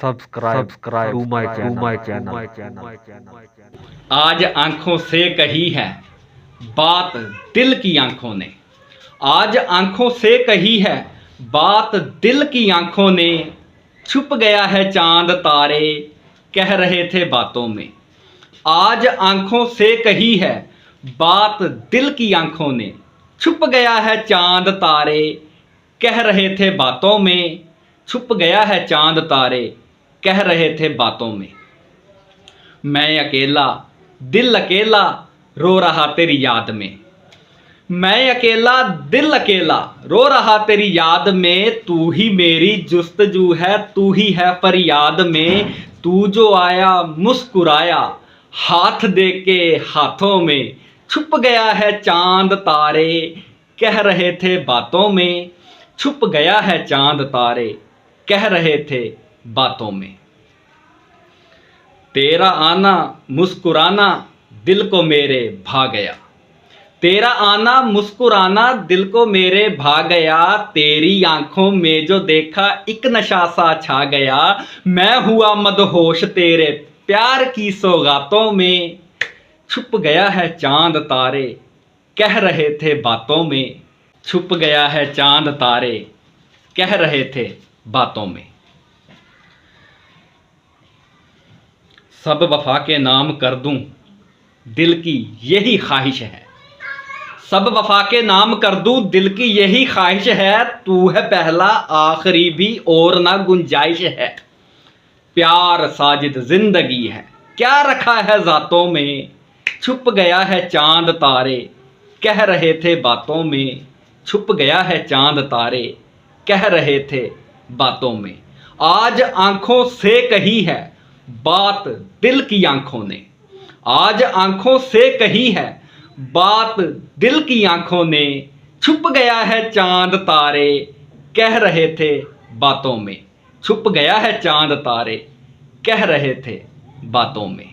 Subscribe to my channel. आज आंखों से कही है बात दिल की आंखों ने। आज आंखों से कही है बात दिल की आंखों ने। छुप गया है चांद तारे कह रहे थे बातों में। आज आंखों से कही है बात दिल की आंखों ने। छुप गया है चांद तारे कह रहे थे बातों में। छुप गया है चांद तारे कह रहे थे बातों में। मैं अकेला दिल अकेला रो रहा तेरी याद में। मैं अकेला दिल अकेला रो रहा तेरी याद में। तू ही मेरी जुस्तजू है, तू ही है फरियाद में। तू जो आया मुस्कुराया हाथ दे के हाथों में। छुप गया है चांद तारे कह रहे थे बातों में। छुप गया है चांद तारे कह रहे थे बातों में। तेरा आना मुस्कुराना दिल को मेरे भा गया। तेरा आना मुस्कुराना दिल को मेरे भा गया। तेरी आंखों में जो देखा एक नशा सा छा गया। मैं हुआ मदहोश तेरे प्यार की सौगातों में। छुप गया है चांद तारे कह रहे थे बातों में। छुप गया है चांद तारे कह रहे थे बातों में। सब वफा के नाम कर दूं दिल की यही ख्वाहिश है। सब वफा के नाम कर दूं दिल की यही ख्वाहिश है। तू है पहला आखिरी भी और ना गुंजाइश है। प्यार साजिद जिंदगी है क्या रखा है ज़ातों में। छुप गया है चांद तारे कह रहे थे बातों में। छुप गया है चांद तारे कह रहे थे बातों में। आज आंखों से कही है बात दिल की आंखों ने। आज आंखों से कही है बात दिल की आंखों ने। छुप गया है चांद तारे कह रहे थे बातों में। छुप गया है चांद तारे कह रहे थे बातों में।